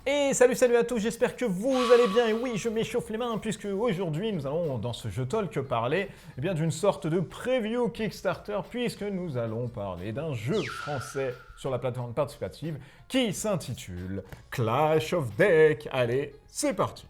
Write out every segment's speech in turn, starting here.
Et salut à tous, j'espère que vous allez bien. Et oui, je m'échauffe les mains puisque aujourd'hui nous allons dans ce jeu talk parler d'une sorte de preview Kickstarter puisque nous allons parler d'un jeu français sur la plateforme participative qui s'intitule Clash of Deck. Allez, c'est parti.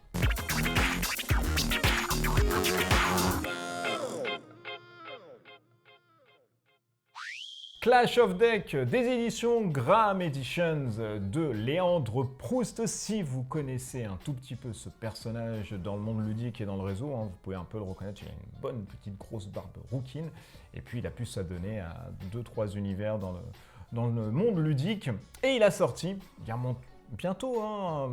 Clash of Deck, des éditions Graham Editions de Léandre Proust. Si vous connaissez un tout petit peu ce personnage dans le monde ludique et dans le réseau, vous pouvez un peu le reconnaître, il a une bonne petite grosse barbe rouquine, et puis il a pu s'adonner à 2-3 univers dans le monde ludique, et il a sorti, il y a bientôt,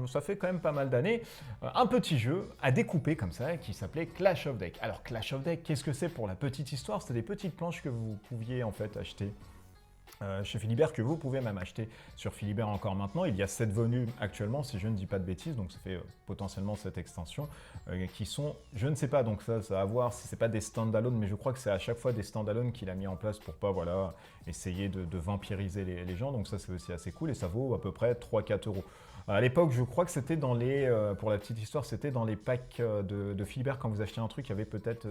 ça fait quand même pas mal d'années, un petit jeu à découper comme ça qui s'appelait Clash of Deck. Alors Clash of Deck, qu'est-ce que c'est pour la petite histoire? C'était des petites planches que vous pouviez en fait acheter chez Philibert, que vous pouvez même acheter sur Philibert encore maintenant. Il y a 7 volumes actuellement, si je ne dis pas de bêtises, donc ça fait potentiellement cette extension, qui sont, je ne sais pas, donc ça va voir si c'est pas des stand-alone, mais je crois que c'est à chaque fois des stand-alone qu'il a mis en place pour pas, essayer de vampiriser les gens, donc ça c'est aussi assez cool, et ça vaut à peu près 3-4 euros. À l'époque, je crois que c'était dans les, pour la petite histoire, c'était dans les packs de Philibert, quand vous achetiez un truc, il y avait peut-être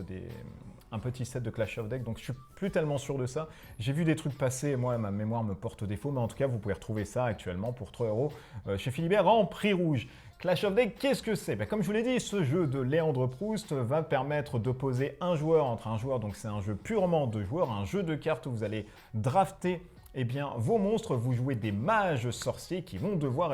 un petit set de Clash of Deck, donc je suis plus tellement sûr de ça. J'ai vu des trucs passer, moi ma mémoire me porte défaut, mais en tout cas vous pouvez retrouver ça actuellement pour 3 euros chez Philibert en prix rouge. Clash of Deck, qu'est-ce que c'est? Comme je vous l'ai dit, ce jeu de Léandre Proust va permettre d'opposer un joueur entre un joueur, donc c'est un jeu purement de joueurs, un jeu de cartes où vous allez drafter vos monstres, vous jouez des mages sorciers qui vont devoir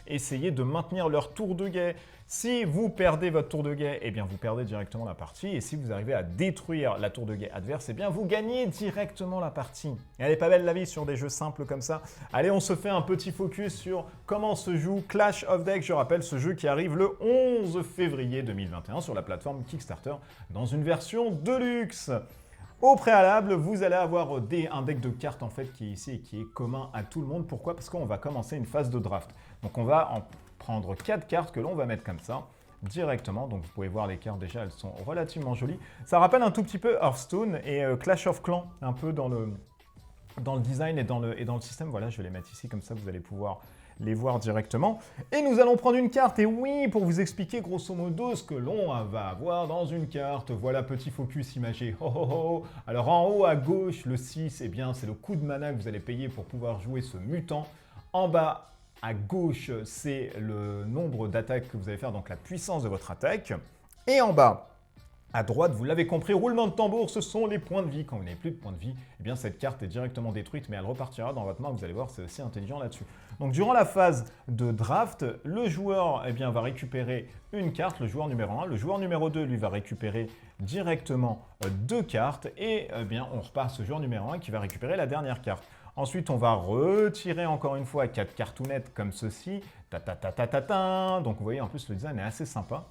essayer de maintenir leur tour de guet. Si vous perdez votre tour de guet, vous perdez directement la partie. Et si vous arrivez à détruire la tour de guet adverse, vous gagnez directement la partie. Et elle est pas belle la vie sur des jeux simples comme ça. Allez, on se fait un petit focus sur comment se joue Clash of Deck. Je rappelle, ce jeu qui arrive le 11 février 2021 sur la plateforme Kickstarter dans une version Deluxe. Au préalable, vous allez avoir un deck de cartes en fait qui est ici et qui est commun à tout le monde. Pourquoi? Parce qu'on va commencer une phase de draft. Donc on va en prendre 4 cartes que l'on va mettre comme ça directement. Donc vous pouvez voir les cartes déjà, elles sont relativement jolies. Ça rappelle un tout petit peu Hearthstone et Clash of Clans, un peu dans le design et dans le système. Voilà, je vais les mettre ici comme ça, vous allez pouvoir les voir directement. Et nous allons prendre une carte, et oui, pour vous expliquer grosso modo ce que l'on va avoir dans une carte. Voilà, petit focus imagé. Oh, oh, oh. Alors en haut à gauche, le 6, c'est le coup de mana que vous allez payer pour pouvoir jouer ce mutant. En bas à gauche, c'est le nombre d'attaques que vous allez faire, donc la puissance de votre attaque. Et en bas à droite, vous l'avez compris, roulement de tambour, ce sont les points de vie. Quand vous n'avez plus de points de vie, cette carte est directement détruite, mais elle repartira dans votre main. Vous allez voir, c'est aussi intelligent là-dessus. Donc, durant la phase de draft, le joueur va récupérer une carte, le joueur numéro 1. Le joueur numéro 2, lui, va récupérer directement 2 cartes. Et on repart ce joueur numéro 1 qui va récupérer la dernière carte. Ensuite, on va retirer encore une fois 4 cartounettes comme ceci. Donc, vous voyez, en plus, le design est assez sympa.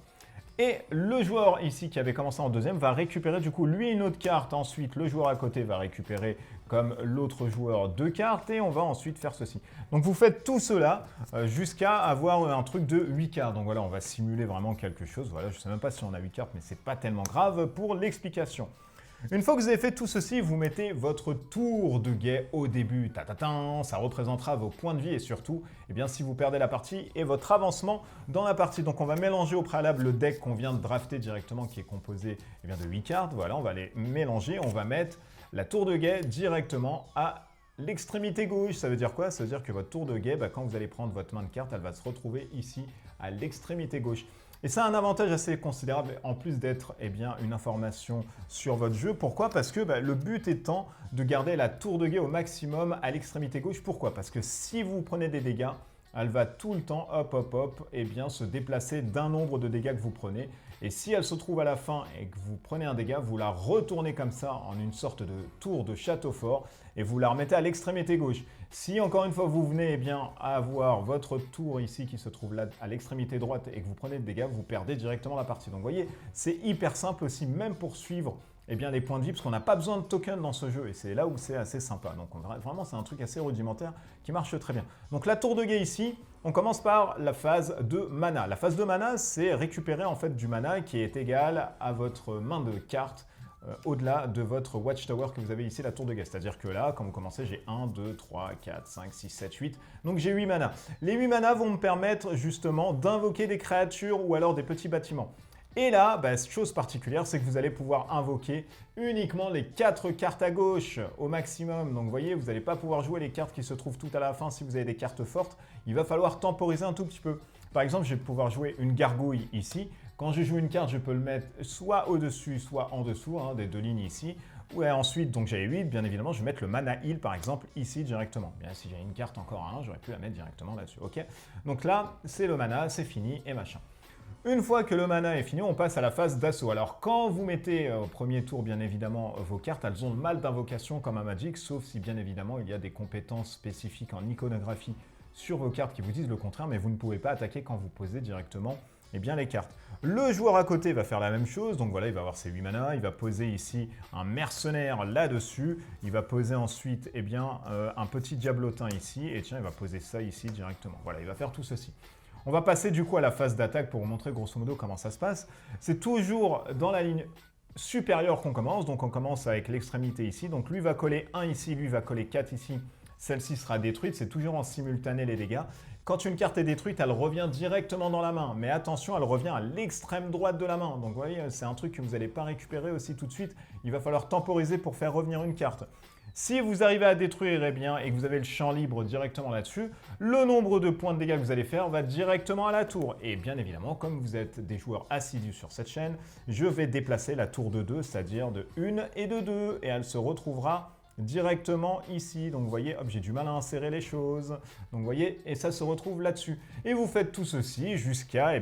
Et le joueur ici qui avait commencé en deuxième va récupérer du coup lui une autre carte. Ensuite, le joueur à côté va récupérer comme l'autre joueur 2 cartes et on va ensuite faire ceci. Donc vous faites tout cela jusqu'à avoir un truc de 8 cartes. Donc voilà, on va simuler vraiment quelque chose. Voilà, je ne sais même pas si on a 8 cartes, mais c'est pas tellement grave pour l'explication. Une fois que vous avez fait tout ceci, vous mettez votre tour de guet au début. Ça représentera vos points de vie et surtout, si vous perdez la partie et votre avancement dans la partie. Donc on va mélanger au préalable le deck qu'on vient de drafter directement qui est composé de 8 cartes. Voilà, on va les mélanger. On va mettre la tour de guet directement à l'extrémité gauche. Ça veut dire quoi? Ça veut dire que votre tour de guet, quand vous allez prendre votre main de carte, elle va se retrouver ici à l'extrémité gauche. Et ça a un avantage assez considérable, en plus d'être une information sur votre jeu. Pourquoi? Parce que le but étant de garder la tour de guet au maximum à l'extrémité gauche. Pourquoi? Parce que si vous prenez des dégâts, elle va tout le temps, se déplacer d'un nombre de dégâts que vous prenez. Et si elle se trouve à la fin et que vous prenez un dégât, vous la retournez comme ça en une sorte de tour de château fort et vous la remettez à l'extrémité gauche. Si encore une fois vous venez à avoir votre tour ici qui se trouve là à l'extrémité droite et que vous prenez des dégâts, vous perdez directement la partie. Donc vous voyez, c'est hyper simple aussi, même pour suivre les points de vie, parce qu'on n'a pas besoin de tokens dans ce jeu, et c'est là où c'est assez sympa. Donc vraiment, c'est un truc assez rudimentaire qui marche très bien. Donc la tour de guet ici, on commence par la phase de mana. La phase de mana, c'est récupérer en fait du mana qui est égal à votre main de cartes au-delà de votre Watchtower que vous avez ici, la tour de guet. C'est-à-dire que là, quand vous commencez, j'ai 1, 2, 3, 4, 5, 6, 7, 8. Donc j'ai 8 manas. Les 8 manas vont me permettre justement d'invoquer des créatures ou alors des petits bâtiments. Et là, chose particulière, c'est que vous allez pouvoir invoquer uniquement les 4 cartes à gauche au maximum. Donc vous voyez, vous n'allez pas pouvoir jouer les cartes qui se trouvent tout à la fin si vous avez des cartes fortes. Il va falloir temporiser un tout petit peu. Par exemple, je vais pouvoir jouer une gargouille ici. Quand je joue une carte, je peux le mettre soit au-dessus, soit en dessous, des 2 lignes ici. Et ensuite, donc j'avais 8, bien évidemment, je vais mettre le mana heal par exemple ici directement. Bien, si j'avais une carte encore à 1, j'aurais pu la mettre directement là-dessus. Ok. Donc là, c'est le mana, c'est fini et machin. Une fois que le mana est fini, on passe à la phase d'assaut. Alors quand vous mettez au premier tour, bien évidemment, vos cartes, elles ont le mal d'invocation comme un Magic, sauf si bien évidemment il y a des compétences spécifiques en iconographie sur vos cartes qui vous disent le contraire, mais vous ne pouvez pas attaquer quand vous posez directement les cartes. Le joueur à côté va faire la même chose, donc voilà, il va avoir ses 8 manas, il va poser ici un mercenaire là-dessus, il va poser ensuite un petit diablotin ici, et tiens, il va poser ça ici directement. Voilà, il va faire tout ceci. On va passer du coup à la phase d'attaque pour vous montrer grosso modo comment ça se passe. C'est toujours dans la ligne supérieure qu'on commence, donc on commence avec l'extrémité ici, donc lui va coller 1 ici, lui va coller 4 ici, celle-ci sera détruite, c'est toujours en simultané les dégâts. Quand une carte est détruite, elle revient directement dans la main, mais attention, elle revient à l'extrême droite de la main, donc vous voyez, c'est un truc que vous n'allez pas récupérer aussi tout de suite, il va falloir temporiser pour faire revenir une carte. Si vous arrivez à détruire et que vous avez le champ libre directement là-dessus, le nombre de points de dégâts que vous allez faire va directement à la tour. Et bien évidemment, comme vous êtes des joueurs assidus sur cette chaîne, je vais déplacer la tour de 2, c'est-à-dire de 1 et de 2, et elle se retrouvera directement ici. Donc vous voyez, hop, j'ai du mal à insérer les choses. Donc vous voyez, et ça se retrouve là-dessus. Et vous faites tout ceci jusqu'à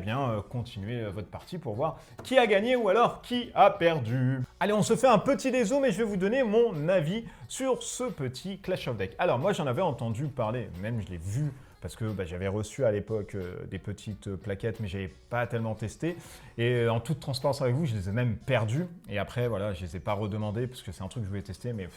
continuer votre partie pour voir qui a gagné ou alors qui a perdu. Allez, on se fait un petit dézoom et je vais vous donner mon avis sur ce petit Clash of Deck. Alors moi, j'en avais entendu parler, même je l'ai vu parce que j'avais reçu à l'époque des petites plaquettes, mais je n'avais pas tellement testé. Et en toute transparence avec vous, je les ai même perdues. Et après, voilà, je ne les ai pas redemandées parce que c'est un truc que je voulais tester, mais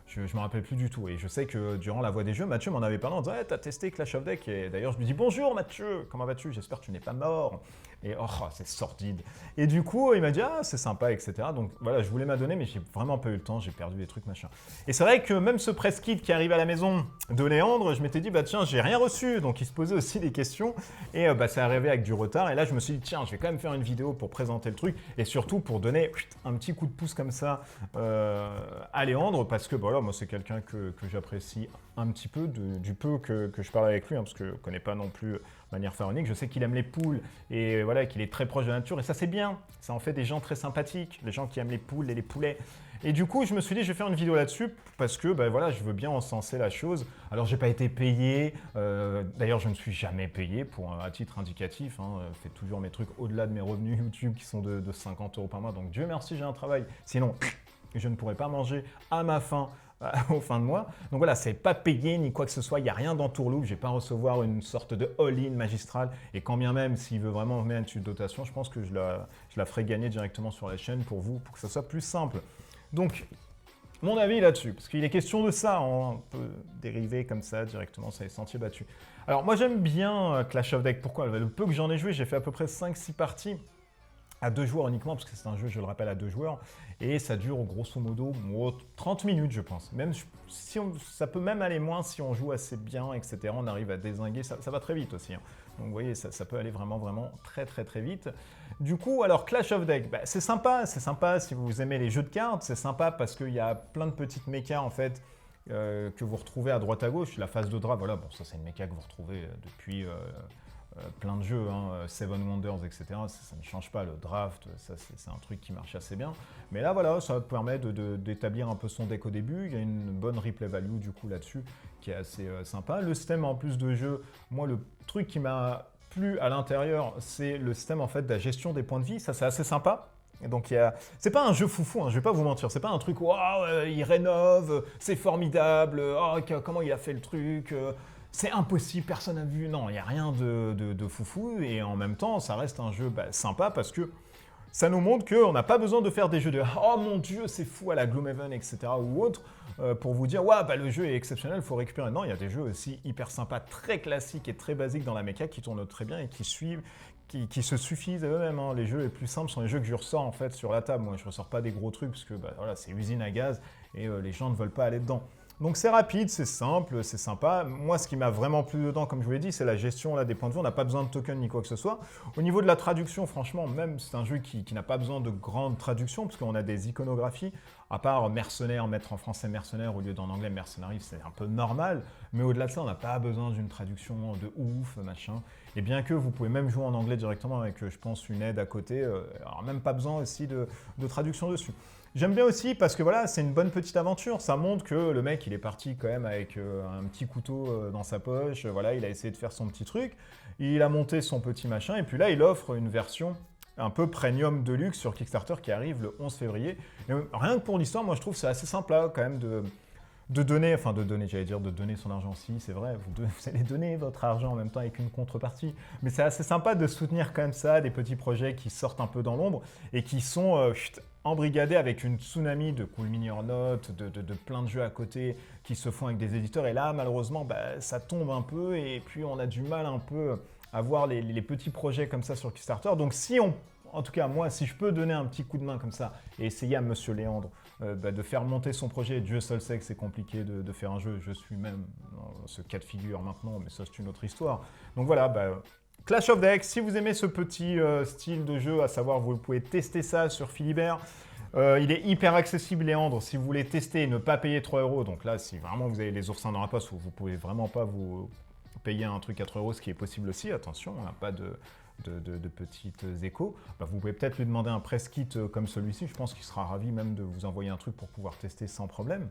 je ne me rappelle plus du tout. Et je sais que durant la voix des jeux, Mathieu m'en avait parlé en disant hey, « t'as testé Clash of Deck ?» Et d'ailleurs, je lui dis « Bonjour Mathieu, comment vas-tu? J'espère que tu n'es pas mort. » Et oh, c'est sordide. Et du coup, il m'a dit « Ah, c'est sympa, etc. » Donc voilà, je voulais m'adonner, mais j'ai vraiment pas eu le temps, j'ai perdu des trucs, machin. Et c'est vrai que même ce press kit qui arrive à la maison de Léandre, je m'étais dit « Bah tiens, j'ai rien reçu. » Donc il se posait aussi des questions. Et ça arrivait avec du retard. Et là, je me suis dit « Tiens, je vais quand même faire une vidéo pour présenter le truc. » Et surtout pour donner un petit coup de pouce comme ça à Léandre. Parce que voilà, moi, c'est quelqu'un que j'apprécie un petit peu, du peu que je parle avec lui, parce que je ne connais pas non plus de manière pharaonique. Je sais qu'il aime les poules et voilà, qu'il est très proche de la nature. Et ça, c'est bien. Ça en fait des gens très sympathiques, les gens qui aiment les poules et les poulets. Et du coup, je me suis dit, je vais faire une vidéo là-dessus parce que voilà, je veux bien encenser la chose. Alors, je n'ai pas été payé. D'ailleurs, je ne suis jamais payé à titre indicatif. Je fais toujours mes trucs au-delà de mes revenus YouTube qui sont de 50 € par mois. Donc, Dieu merci, j'ai un travail. Sinon, je ne pourrais pas manger à ma faim aux fins de mois. Donc voilà, c'est pas payé ni quoi que ce soit, il n'y a rien d'entourloupe, je ne vais pas recevoir une sorte de all-in magistral. Et quand bien même, s'il veut vraiment mettre une dotation, je pense que je la ferai gagner directement sur la chaîne pour vous, pour que ça soit plus simple. Donc, mon avis là-dessus, parce qu'il est question de ça, on peut dériver comme ça directement, ça est sentier battu. Alors moi j'aime bien Clash of Deck, pourquoi? Le peu que j'en ai joué, j'ai fait à peu près 5-6 parties. À 2 joueurs uniquement, parce que c'est un jeu, je le rappelle, à 2 joueurs. Et ça dure grosso modo 30 minutes, je pense. Même si ça peut même aller moins si on joue assez bien, etc. On arrive à dézinguer, ça va très vite aussi. Donc vous voyez, ça peut aller vraiment très vite. Du coup, alors Clash of Deck, c'est sympa si vous aimez les jeux de cartes. C'est sympa parce qu'il y a plein de petites mécas en fait que vous retrouvez à droite à gauche. La phase de draft, voilà, bon ça c'est une méca que vous retrouvez depuis... plein de jeux, Seven Wonders, etc. Ça ne change pas, le draft, ça c'est un truc qui marche assez bien. Mais là, voilà, ça permet d'établir un peu son deck au début. Il y a une bonne replay value du coup là-dessus qui est assez sympa. Le système en plus de jeu, moi le truc qui m'a plu à l'intérieur, c'est le système en fait de la gestion des points de vie. Ça c'est assez sympa. Et donc c'est pas un jeu foufou, je vais pas vous mentir, c'est pas un truc waouh, il rénove, c'est formidable, oh, comment il a fait le truc. C'est impossible, personne n'a vu. Non, il n'y a rien de foufou. Et en même temps, ça reste un jeu sympa parce que ça nous montre qu'on n'a pas besoin de faire des jeux de « Oh mon Dieu, c'est fou à la Gloomhaven, etc. » ou autre pour vous dire « Ouais, le jeu est exceptionnel, il faut récupérer. » Non, il y a des jeux aussi hyper sympas, très classiques et très basiques dans la méca qui tournent très bien et qui suivent, qui se suffisent à eux-mêmes, hein. Les jeux les plus simples sont les jeux que je ressors en fait sur la table. Moi, je ressors pas des gros trucs parce que bah, voilà, c'est usine à gaz et les gens ne veulent pas aller dedans. Donc c'est rapide, c'est simple, c'est sympa. Moi, ce qui m'a vraiment plu dedans, comme je vous l'ai dit, c'est la gestion là, des points de vue. On n'a pas besoin de tokens ni quoi que ce soit. Au niveau de la traduction, franchement, même c'est un jeu qui n'a pas besoin de grande traduction, parce qu'on a des iconographies. À part mercenaire, mettre en français mercenaire au lieu d'en anglais mercenary, c'est un peu normal. Mais au-delà de ça, on n'a pas besoin d'une traduction de ouf, machin. Et bien que vous pouvez même jouer en anglais directement avec, je pense, une aide à côté. Alors même pas besoin aussi de traduction dessus. J'aime bien aussi parce que voilà, c'est une bonne petite aventure. Ça montre que le mec, il est parti quand même avec un petit couteau dans sa poche. Voilà, il a essayé de faire son petit truc. Il a monté son petit machin. Et puis là, il offre une version un peu premium de luxe sur Kickstarter qui arrive le 11 février. Et rien que pour l'histoire, moi je trouve que c'est assez simple là, quand même de donner, j'allais dire de donner son argent. Si, c'est vrai, vous allez donner votre argent en même temps avec une contrepartie. Mais c'est assez sympa de soutenir comme ça des petits projets qui sortent un peu dans l'ombre et qui sont embrigadés avec une tsunami de Cool Mini or Not, de plein de jeux à côté qui se font avec des éditeurs. Et là, malheureusement, bah, ça tombe un peu et puis on a du mal un peu à voir les petits projets comme ça sur Kickstarter. Donc si en tout cas moi, si je peux donner un petit coup de main comme ça et essayer à Monsieur Léandre de faire monter son projet, Dieu seul sait que c'est compliqué de faire un jeu, je suis même dans ce cas de figure maintenant, mais ça c'est une autre histoire. Donc voilà, Clash of Decks, si vous aimez ce petit style de jeu, à savoir vous pouvez tester ça sur Philibert. Il est hyper accessible, Léandre, si vous voulez tester et ne pas payer 3 €. Donc là, si vraiment vous avez les oursins dans la poche, vous pouvez vraiment pas vous payer un truc à 3 €, ce qui est possible aussi, attention, on n'a pas de petites échos. Bah, vous pouvez peut-être lui demander un press kit comme celui-ci, je pense qu'il sera ravi même de vous envoyer un truc pour pouvoir tester sans problème.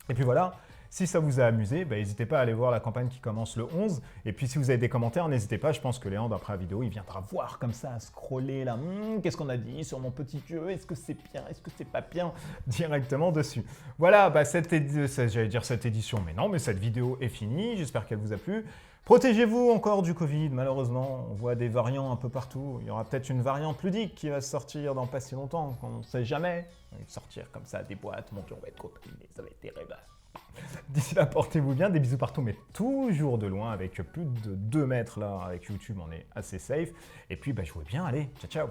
Et puis voilà, si ça vous a amusé, n'hésitez pas à aller voir la campagne qui commence le 11. Et puis si vous avez des commentaires, n'hésitez pas, je pense que Léandre, après la vidéo, il viendra voir comme ça, à scroller là, qu'est-ce qu'on a dit sur mon petit jeu, est-ce que c'est bien, est-ce que c'est pas bien, directement dessus. Voilà, j'allais dire cette édition, mais non, mais cette vidéo est finie, j'espère qu'elle vous a plu. Protégez-vous encore du Covid, malheureusement, on voit des variants un peu partout. Il y aura peut-être une variante ludique qui va sortir dans pas si longtemps, on ne sait jamais. Sortir comme ça des boîtes, mon Dieu, on va être contaminé, ça va être terrible. D'ici là, portez-vous bien, des bisous partout, mais toujours de loin, avec plus de 2 mètres là, avec YouTube, on est assez safe. Et puis, jouez bien, allez, ciao ciao.